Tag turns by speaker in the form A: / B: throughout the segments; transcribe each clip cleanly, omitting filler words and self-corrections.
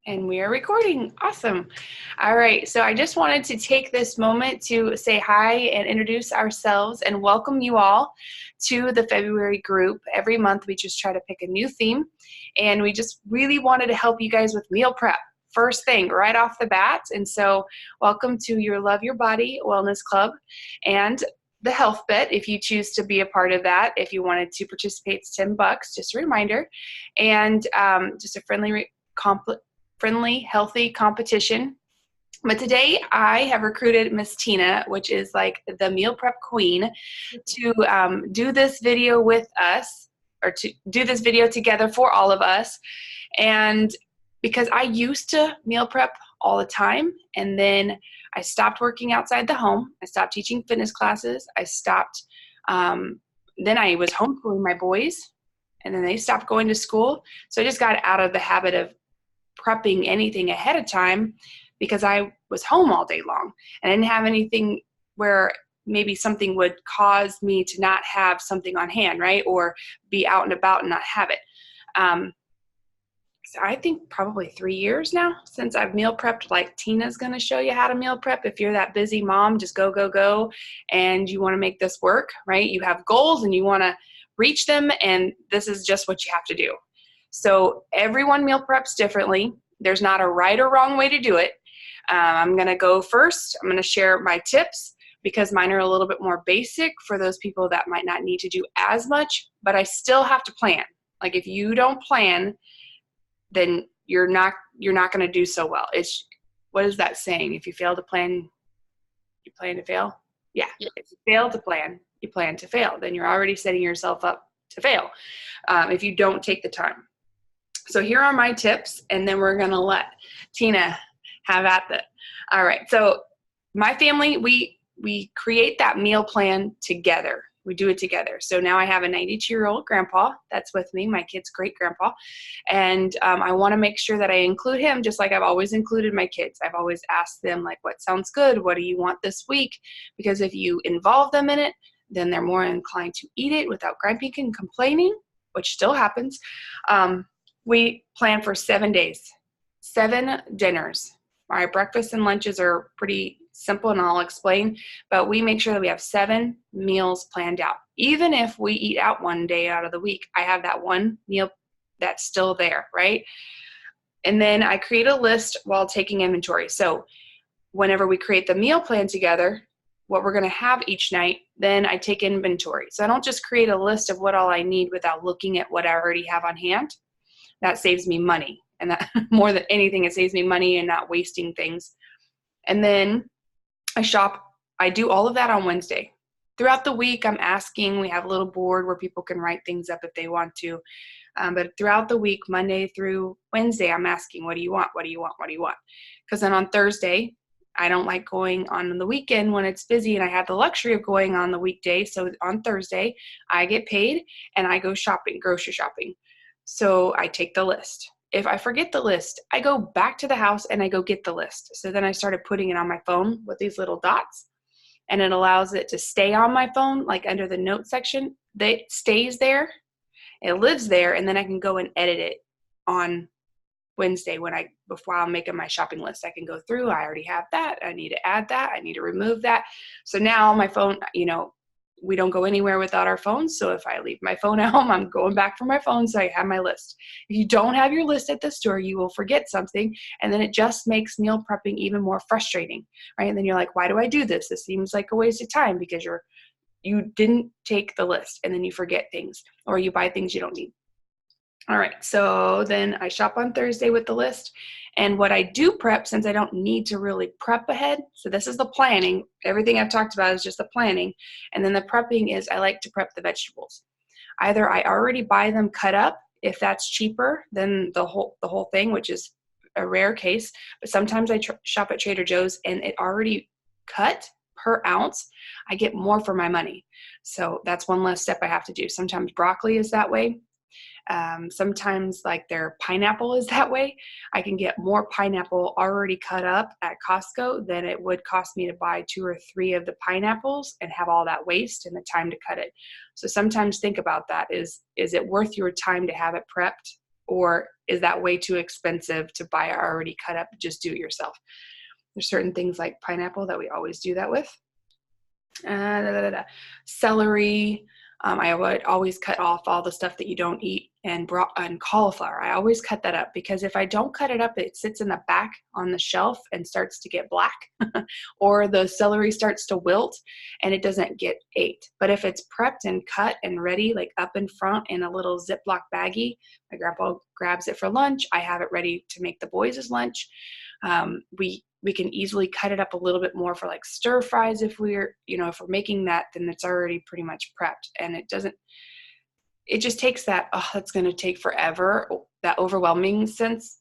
A: And we are recording. Awesome. All right. So I just wanted to take this moment to say hi and introduce ourselves and welcome you all to the February group. Every month we just try to pick a new theme, and we just really wanted to help you guys with meal prep. First thing, right off the bat. And so welcome to your Love Your Body Wellness Club and the Health Bet, if you choose to be a part of that. If you wanted to participate, it's $10, just a reminder. And just a friendly, healthy competition. But today I have recruited Miss Tina, which is like the meal prep queen, to do this video with us, or to do this video together for all of us. And because I used to meal prep all the time, and then I stopped working outside the home. I stopped teaching fitness classes. I stopped, then I was homeschooling my boys, and then they stopped going to school. So I just got out of the habit of prepping anything ahead of time because I was home all day long and I didn't have anything where maybe something would cause me to not have something on hand, right? Or be out and about and not have it. So I think probably 3 years now since I've meal prepped. Like Tina's going to show you how to meal prep. If you're that busy mom, just go, and you want to make this work, right? You have goals and you want to reach them, and this is just what you have to do. So everyone meal preps differently. There's not a right or wrong way to do it. I'm going to go first. I'm going to share my tips because mine are a little bit more basic for those people that might not need to do as much, but I still have to plan. Like if you don't plan, then you're not going to do so well. What is that saying? If you fail to plan, you plan to fail? Yeah. If you fail to plan, you plan to fail. Then you're already setting yourself up to fail if you don't take the time. So here are my tips, and then we're going to let Tina have at it. All right. So my family, we create that meal plan together. We do it together. So now I have a 92-year-old grandpa that's with me, my kid's great grandpa. And I want to make sure that I include him just like I've always included my kids. I've always asked them, like, what sounds good? What do you want this week? Because if you involve them in it, then they're more inclined to eat it without griping and complaining, which still happens. We plan for 7 days, 7 dinners. Our breakfasts and lunches are pretty simple, and I'll explain, but we make sure that we have 7 meals planned out. Even if we eat out one day out of the week, I have that one meal that's still there, right? And then I create a list while taking inventory. So whenever we create the meal plan together, what we're going to have each night, then I take inventory. So I don't just create a list of what all I need without looking at what I already have on hand. That saves me money. And that more than anything, it saves me money and not wasting things. And then I shop. I do all of that on Wednesday. Throughout the week, I'm asking. We have a little board where people can write things up if they want to. But throughout the week, Monday through Wednesday, I'm asking, what do you want? What do you want? What do you want? Because then on Thursday, I don't like going on the weekend when it's busy, and I have the luxury of going on the weekday. So on Thursday, I get paid and I go shopping, grocery shopping. So I take the list. If I forget the list, I go back to the house and I go get the list. So then I started putting it on my phone with these little dots, and it allows it to stay on my phone, like under the notes section. It stays there, it lives there, and then I can go and edit it on Wednesday before I'm making my shopping list. I can go through, I already have that, I need to add that, I need to remove that. So now my phone, we don't go anywhere without our phones. So if I leave my phone at home, I'm going back for my phone so I have my list. If you don't have your list at the store, you will forget something, and then it just makes meal prepping even more frustrating, right? And then you're like, why do I do this? This seems like a waste of time because you didn't take the list, and then you forget things, or you buy things you don't need. All right, so then I shop on Thursday with the list. And what I do prep, since I don't need to really prep ahead, so this is the planning. Everything I've talked about is just the planning. And then the prepping is I like to prep the vegetables. Either I already buy them cut up, if that's cheaper than the whole thing, which is a rare case. But sometimes I shop at Trader Joe's and it already cut per ounce. I get more for my money. So that's one less step I have to do. Sometimes broccoli is that way. Sometimes like their pineapple is that way. I can get more pineapple already cut up at Costco than it would cost me to buy 2 or 3 of the pineapples and have all that waste and the time to cut it. So sometimes think about that. Is it worth your time to have it prepped Or is that way too expensive to buy already cut up, just do it yourself? There's certain things like pineapple that we always do that with. Celery. I would always cut off all the stuff that you don't eat, and cauliflower. I always cut that up, because if I don't cut it up, it sits in the back on the shelf and starts to get black, or the celery starts to wilt and it doesn't get ate. But if it's prepped and cut and ready, like up in front in a little Ziploc baggie, my grandpa grabs it for lunch. I have it ready to make the boys' lunch. We can easily cut it up a little bit more for like stir fries. If we're making that, then it's already pretty much prepped, and it just takes that, oh, that's going to take forever, that overwhelming sense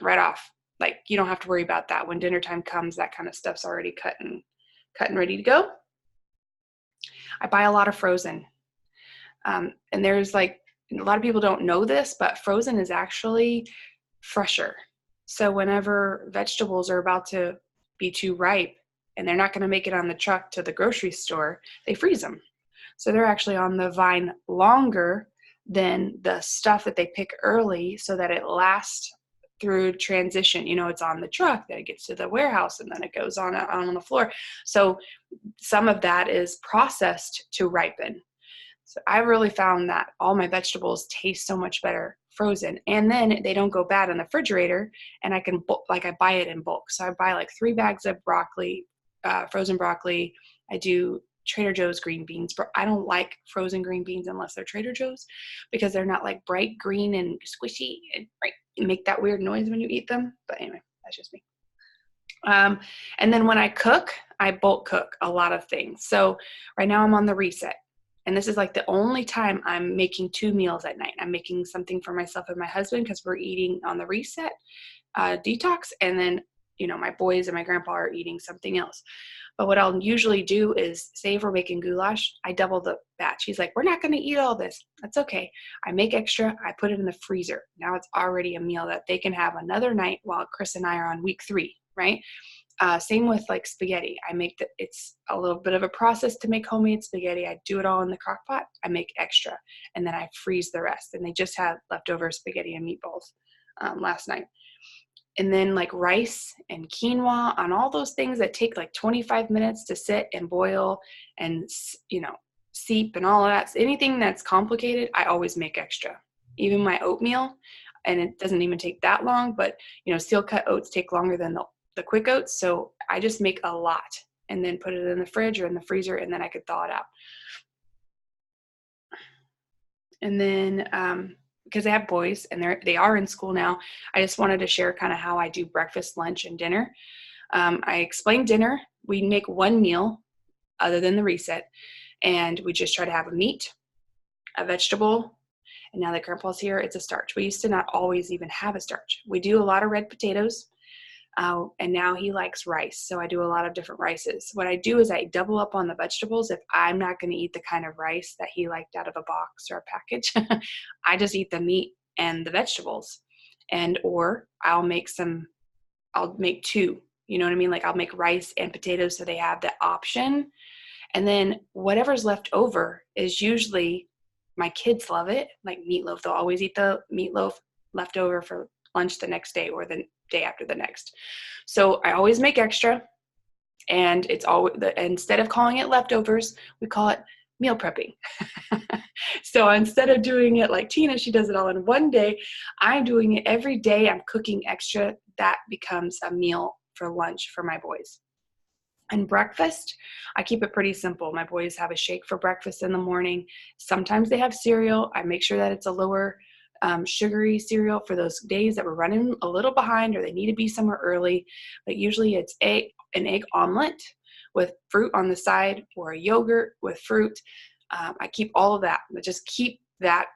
A: right off. Like, you don't have to worry about that. When dinner time comes, that kind of stuff's already cut and ready to go. I buy a lot of frozen. And there's like, a lot of people don't know this, but frozen is actually fresher. So whenever vegetables are about to be too ripe and they're not going to make it on the truck to the grocery store, they freeze them. So they're actually on the vine longer than the stuff that they pick early, so that it lasts through transition. It's on the truck, then it gets to the warehouse, and then it goes on the floor. So some of that is processed to ripen. So I really found that all my vegetables taste so much better frozen, and then they don't go bad in the refrigerator, and I buy it in bulk. So I buy like 3 bags of broccoli, frozen broccoli. I do Trader Joe's green beans. I don't like frozen green beans unless they're Trader Joe's, because they're not like bright green and squishy and make that weird noise when you eat them. But anyway, that's just me. And then when I cook, I bulk cook a lot of things. So right now I'm on the reset. And this is like the only time I'm making 2 meals at night. I'm making something for myself and my husband, because we're eating on the reset detox. And then, my boys and my grandpa are eating something else. But what I'll usually do is, say if we're making goulash, I double the batch. He's like, we're not going to eat all this. That's okay. I make extra. I put it in the freezer. Now it's already a meal that they can have another night while Chris and I are on week 3, right? Same with like spaghetti. It's a little bit of a process to make homemade spaghetti. I do it all in the crock pot. I make extra, and then I freeze the rest. And they just had leftover spaghetti and meatballs last night. And then like rice and quinoa, on all those things that take like 25 minutes to sit and boil and, seep and all of that. Anything that's complicated, I always make extra. Even my oatmeal, and it doesn't even take that long, but steel cut oats take longer than the quick oats. So I just make a lot and then put it in the fridge or in the freezer, and then I could thaw it out. And then, because I have boys and they are in school now, I just wanted to share kind of how I do breakfast, lunch, and dinner. I explained dinner. We make 1 meal other than the reset, and we just try to have a meat, a vegetable, and now that Grandpa's here, it's a starch. We used to not always even have a starch. We do a lot of red potatoes. And now he likes rice, so I do a lot of different rices. What I do is I double up on the vegetables. If I'm not going to eat the kind of rice that he liked out of a box or a package, I just eat the meat and the vegetables. Or I'll make 2, you know what I mean? Like I'll make rice and potatoes so they have the option. And then whatever's left over is usually, my kids love it, like meatloaf. They'll always eat the meatloaf left over for lunch the next day or the day after the next. So I always make extra, and it's always instead of calling it leftovers, we call it meal prepping. So instead of doing it like Tina, she does it all in one day, I'm doing it every day. I'm cooking extra. That becomes a meal for lunch for my boys. And breakfast, I keep it pretty simple. My boys have a shake for breakfast in the morning. Sometimes they have cereal. I make sure that it's a lower sugary cereal for those days that we're running a little behind or they need to be somewhere early. But usually it's an egg omelet with fruit on the side, or a yogurt with fruit. I keep all of that, but just keep that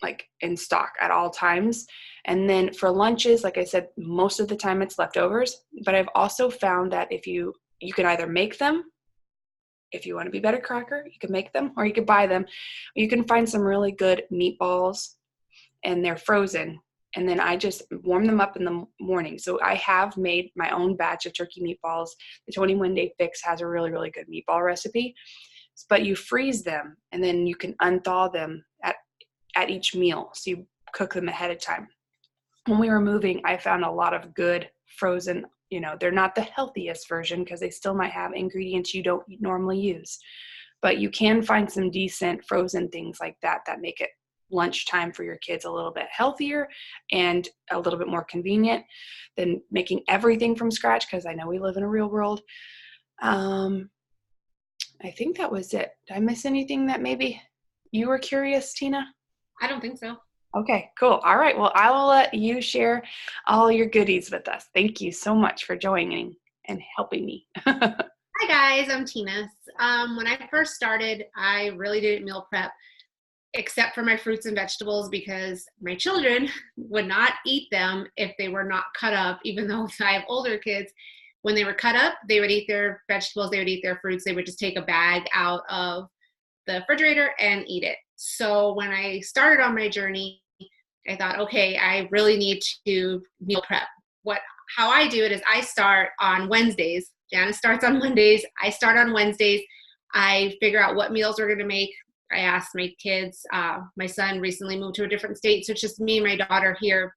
A: like in stock at all times. And then for lunches, like I said, most of the time it's leftovers, but I've also found that if you can either make them. If you want to be better cracker, you can make them, or you can buy them. You can find some really good meatballs, and they're frozen. And then I just warm them up in the morning. So I have made my own batch of turkey meatballs. The 21 Day Fix has a really, really good meatball recipe. But you freeze them, and then you can unthaw them at each meal. So you cook them ahead of time. when we were moving, I found a lot of good frozen, they're not the healthiest version because they still might have ingredients you don't normally use. But you can find some decent frozen things like that that make it lunchtime for your kids a little bit healthier and a little bit more convenient than making everything from scratch, because I know we live in a real world. I think that was it. Did I miss anything that maybe you were curious, Tina?
B: I don't think so.
A: Okay, cool. All right. Well, I will let you share all your goodies with us. Thank you so much for joining and helping me.
B: Hi guys, I'm Tina. When I first started, I really didn't meal prep except for my fruits and vegetables because my children would not eat them if they were not cut up, even though I have older kids. When they were cut up, they would eat their vegetables, they would eat their fruits, they would just take a bag out of the refrigerator and eat it. So when I started on my journey, I thought, okay, I really need to meal prep. How I do it is I start on Wednesdays. Janice starts on Mondays. I start on Wednesdays. I figure out what meals we're going to make. I ask my kids. My son recently moved to a different state, so it's just me and my daughter here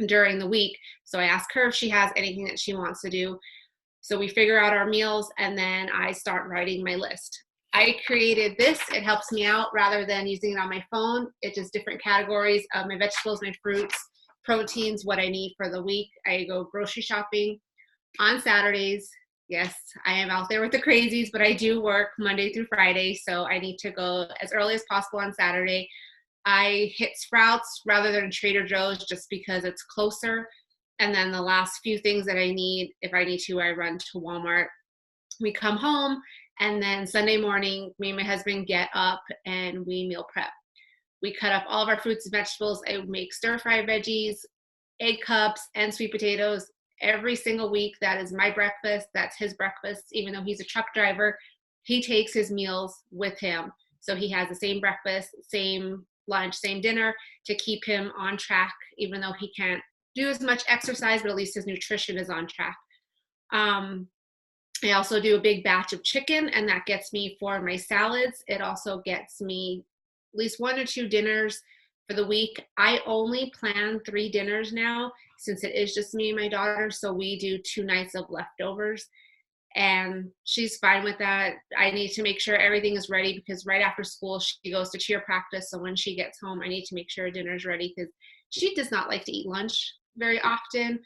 B: during the week. So I ask her if she has anything that she wants to do. So we figure out our meals, and then I start writing my list. I created this. It helps me out rather than using it on my phone. It's just different categories of my vegetables, my fruits, proteins, what I need for the week. I go grocery shopping on Saturdays. Yes, I am out there with the crazies, but I do work Monday through Friday, so I need to go as early as possible on Saturday. I hit Sprouts rather than Trader Joe's just because it's closer. And then the last few things that I need, if I need to, I run to Walmart. We come home, and then Sunday morning, me and my husband get up and we meal prep. We cut up all of our fruits and vegetables. I make stir-fried veggies, egg cups, and sweet potatoes every single week. That is my breakfast. That's his breakfast. Even though he's a truck driver, he takes his meals with him. So he has the same breakfast, same lunch, same dinner to keep him on track, even though he can't do as much exercise, but at least his nutrition is on track. I also do a big batch of chicken, and that gets me for my salads. It also gets me at least 1 or 2 dinners for the week. I only plan 3 dinners now since it is just me and my daughter. So we do 2 nights of leftovers, and she's fine with that. I need to make sure everything is ready because right after school, she goes to cheer practice. So when she gets home, I need to make sure dinner is ready because she does not like to eat lunch very often.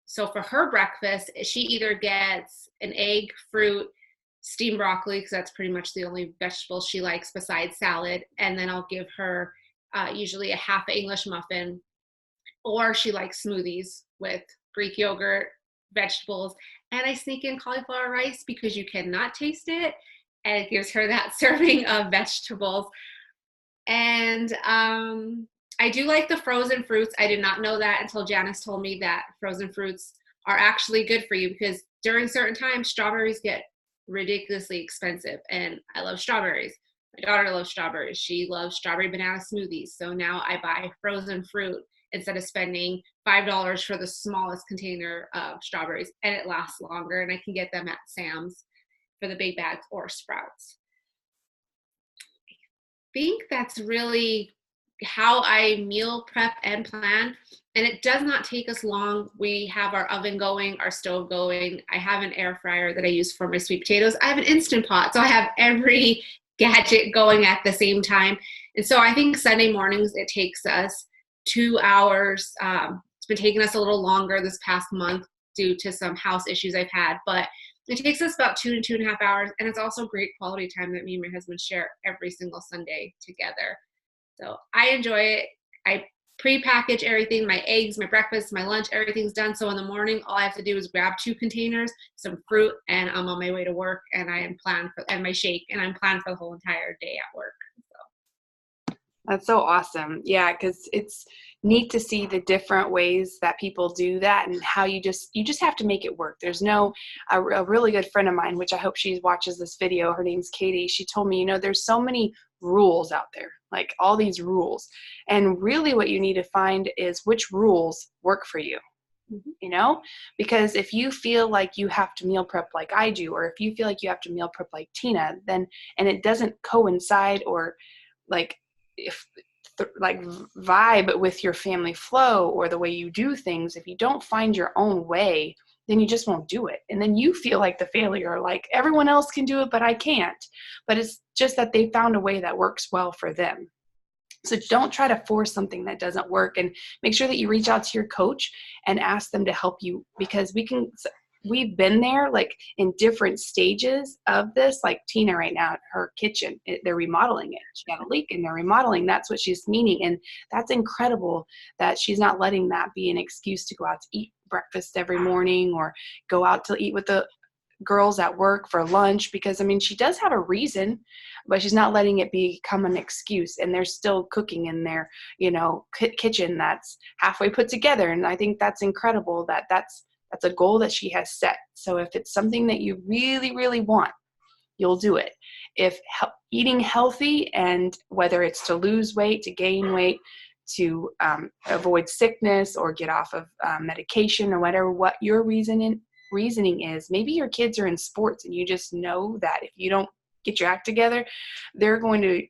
B: So for her breakfast, she either gets an egg, fruit, steamed broccoli, because that's pretty much the only vegetable she likes besides salad. And then I'll give her usually a half English muffin, or she likes smoothies with Greek yogurt, vegetables, and I sneak in cauliflower rice because you cannot taste it. And it gives her that serving of vegetables. And I do like the frozen fruits. I did not know that until Janice told me that frozen fruits are actually good for you because during certain times, strawberries get ridiculously expensive. And I love strawberries. My daughter loves strawberries. She loves strawberry banana smoothies. So now I buy frozen fruit instead of spending $5 for the smallest container of strawberries. And it lasts longer. And I can get them at Sam's for the big bags or Sprouts. Think that's really how I meal prep and plan. And it does not take us long. We have our oven going, our stove going. I have an air fryer that I use for my sweet potatoes. I have an Instant Pot. So I have every gadget going at the same time. And so I think Sunday mornings, it takes us 2 hours. It's been taking us a little longer this past month due to some house issues I've had, but it takes us about 2 to 2.5 hours, and it's also great quality time that me and my husband share every single Sunday together. So I enjoy it. I pre-package everything, my eggs, my breakfast, my lunch, everything's done. So in the morning, all I have to do is grab 2 containers, some fruit, and I'm on my way to work, and I am planned for, and my shake, and I'm planned for the whole entire day at work.
A: That's so awesome. Yeah, because it's neat to see the different ways that people do that and how you just have to make it work. There's a really good friend of mine, which I hope she watches this video. Her name's Katie. She told me, there's so many rules out there, like all these rules. And really what you need to find is which rules work for you. Because if you feel like you have to meal prep like I do, or if you feel like you have to meal prep like Tina, then, and it doesn't coincide or like if vibe with your family flow or the way you do things, if you don't find your own way, then you just won't do it. And then you feel like the failure, like everyone else can do it, but I can't. But it's just that they found a way that works well for them. So don't try to force something that doesn't work, and make sure that you reach out to your coach and ask them to help you, because we've been there like in different stages of this. Like Tina right now, her kitchen, they're remodeling it. She had a leak and they're remodeling. That's what she's meaning. And that's incredible that she's not letting that be an excuse to go out to eat breakfast every morning or go out to eat with the girls at work for lunch, because I mean, she does have a reason, but she's not letting it become an excuse. And they're still cooking in their, kitchen that's halfway put together. And I think that's incredible that that's a goal that she has set. So if it's something that you really, really want, you'll do it. If eating healthy, and whether it's to lose weight, to gain weight, to avoid sickness or get off of medication or whatever, what your reasoning is, maybe your kids are in sports and you just know that if you don't get your act together, they're going to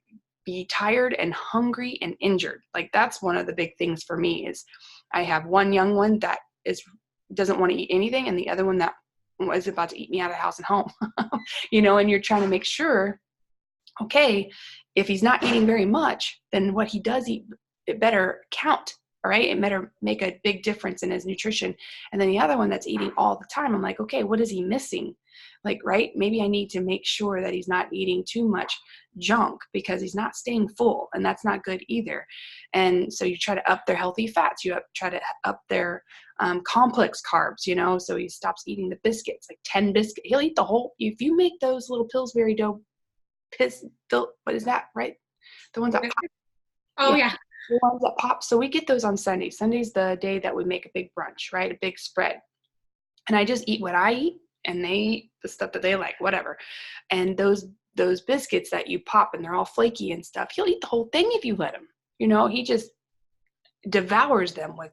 A: be tired and hungry and injured. Like that's one of the big things for me is I have one young one that doesn't want to eat anything, and the other one that was about to eat me out of house and home. And you're trying to make sure, okay, if he's not eating very much, then what he does eat, it better count. All right, it better make a big difference in his nutrition. And then the other one that's eating all the time, I'm like, okay, what is he missing? Like, right, maybe I need to make sure that he's not eating too much junk because he's not staying full, and that's not good either. And so you try to up their healthy fats, try to up their complex carbs, so he stops eating the biscuits, like 10 biscuits. He'll eat the whole, if you make those little Pillsbury dough, what is that, right? The ones that pop.
B: Oh, yeah.
A: The ones that pop. So we get those on Sunday. Sunday's the day that we make a big brunch, right? A big spread. And I just eat what I eat, and they eat the stuff that they like, whatever. And those biscuits that you pop and they're all flaky and stuff, he'll eat the whole thing if you let him. He just devours them with,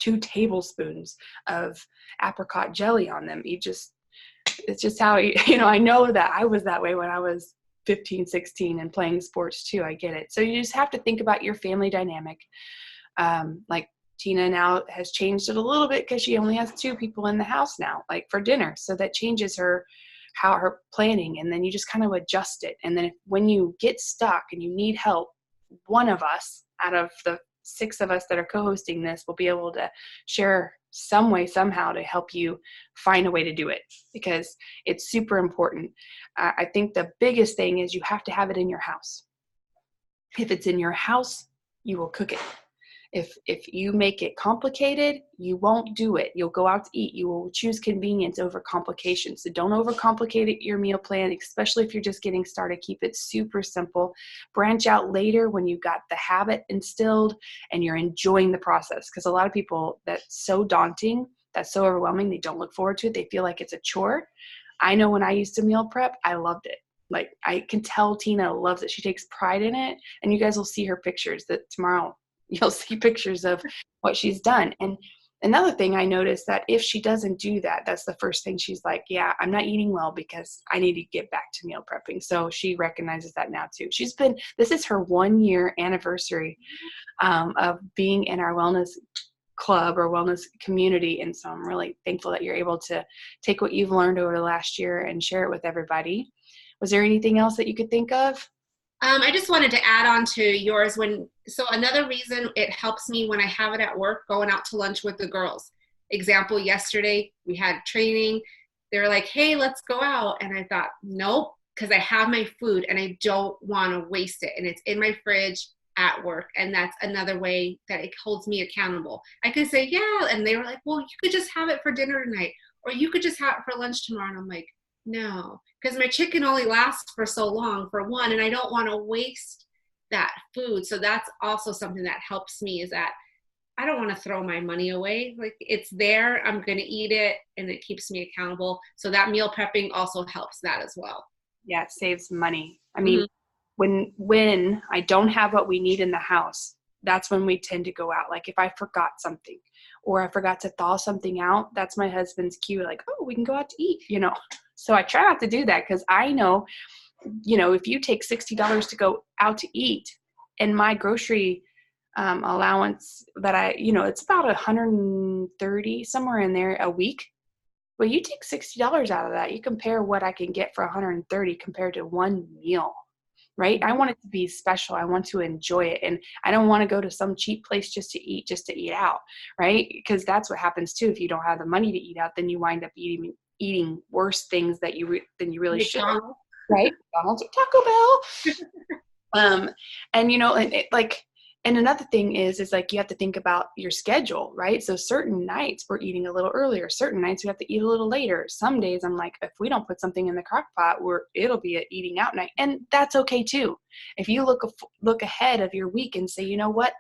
A: 2 tablespoons of apricot jelly on them. It's just how I know that I was that way when I was 15, 16 and playing sports too. I get it. So you just have to think about your family dynamic. Like Tina now has changed it a little bit because she only has 2 people in the house now, like for dinner. So that changes her planning, and then you just kind of adjust it. And then when you get stuck and you need help, one of us out of the 6 of us that are co-hosting this will be able to share some way, somehow, to help you find a way to do it, because it's super important. I think the biggest thing is you have to have it in your house. If it's in your house, you will cook it. If you make it complicated, you won't do it. You'll go out to eat. You will choose convenience over complication. So don't overcomplicate your meal plan, especially if you're just getting started. Keep it super simple. Branch out later when you've got the habit instilled and you're enjoying the process. Because a lot of people, that's so daunting, that's so overwhelming, they don't look forward to it. They feel like it's a chore. I know when I used to meal prep, I loved it. Like I can tell Tina loves it. She takes pride in it. And you guys will see her pictures that tomorrow. You'll see pictures of what she's done. And another thing I noticed, that if she doesn't do that, that's the first thing she's like, yeah, I'm not eating well because I need to get back to meal prepping. So she recognizes that now too. This is her 1-year anniversary of being in our wellness club or wellness community. And so I'm really thankful that you're able to take what you've learned over the last year and share it with everybody. Was there anything else that you could think of?
B: I just wanted to add on to yours. So another reason it helps me when I have it at work, going out to lunch with the girls. Example, yesterday we had training. They were like, hey, let's go out. And I thought, nope, because I have my food and I don't want to waste it. And it's in my fridge at work. And that's another way that it holds me accountable. I could say, yeah. And they were like, well, you could just have it for dinner tonight, or you could just have it for lunch tomorrow. And I'm like, no, because my chicken only lasts for so long, for one, and I don't want to waste that food. So that's also something that helps me, is that I don't want to throw my money away. Like, it's there, I'm going to eat it, and it keeps me accountable. So that meal prepping also helps that as well.
A: Yeah, it saves money. I mean, when I don't have what we need in the house, that's when we tend to go out. Like if I forgot something or I forgot to thaw something out, that's my husband's cue. Like, oh, we can go out to eat, So I try not to do that, because I know, if you take $60 to go out to eat, and my grocery allowance that it's about 130 somewhere in there a week. Well, you take $60 out of that, you compare what I can get for 130 compared to one meal, right? I want it to be special. I want to enjoy it. And I don't want to go to some cheap place just to eat out, right? Because that's what happens too. If you don't have the money to eat out, then you wind up eating worse things than you really should,
B: McDonald's.
A: right? McDonald's or Taco Bell. And and another thing is like you have to think about your schedule, right? So certain nights we're eating a little earlier, certain nights we have to eat a little later. Some days I'm like, if we don't put something in the crock pot, it'll be an eating out night, and that's okay too. If you look ahead of your week and say, you know what,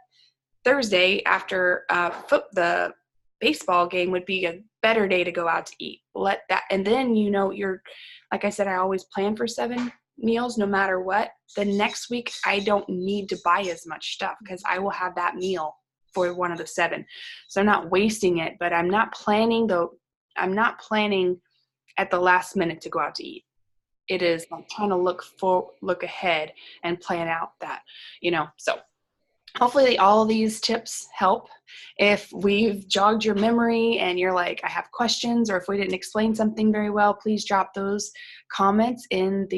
A: Thursday after the baseball game would be a better day to go out to eat. And then you're, like I said, I always plan for 7 meals no matter what. The next week I don't need to buy as much stuff because I will have that meal for one of the 7. So I'm not wasting it, but I'm not planning at the last minute to go out to eat. It is, I'm trying to look ahead and plan out that, so hopefully all of these tips help. If we've jogged your memory and you're like, I have questions, or if we didn't explain something very well, please drop those comments in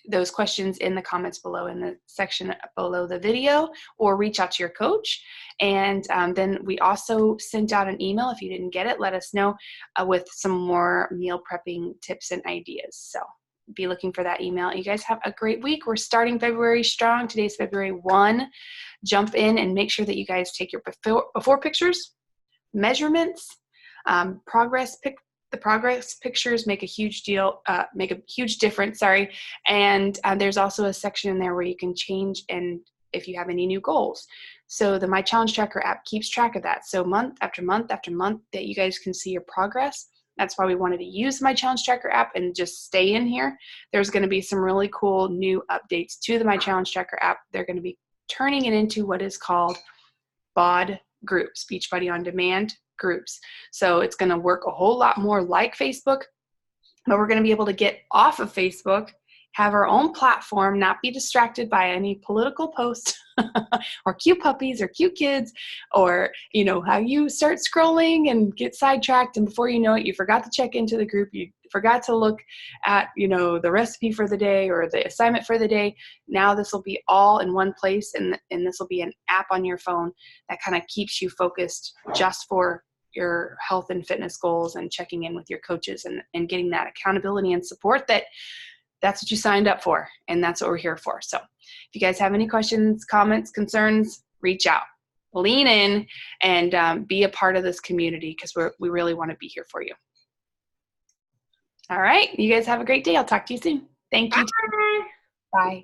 A: those questions in the comments below in the section below the video, or reach out to your coach. And then we also sent out an email. If you didn't get it, let us know with some more meal prepping tips and ideas. So be looking for that email. You guys have a great week. We're starting February strong. Today's February 1. Jump in and make sure that you guys take your before pictures, measurements, progress the progress pictures make a huge difference. And there's also a section in there where you can change and if you have any new goals. So the My Challenge Tracker app keeps track of that. So month after month after month that you guys can see your progress. That's why we wanted to use My Challenge Tracker app and just stay in here. There's going to be some really cool new updates to the My Challenge Tracker app. They're going to be turning it into what is called BOD groups, Beachbody On Demand groups. So it's going to work a whole lot more like Facebook, but we're going to be able to get off of Facebook, have our own platform, not be distracted by any political posts or cute puppies or cute kids, or how you start scrolling and get sidetracked, and before you know it, you forgot to check into the group, you forgot to look at the recipe for the day or the assignment for the day. Now this will be all in one place, and this will be an app on your phone that kind of keeps you focused just for your health and fitness goals, and checking in with your coaches and getting that accountability and support that's what you signed up for, and that's what we're here for. So if you guys have any questions, comments, concerns, reach out, lean in, and be a part of this community, because we really want to be here for you. All right. You guys have a great day. I'll talk to you soon. Thank you.
B: Bye.
A: Bye.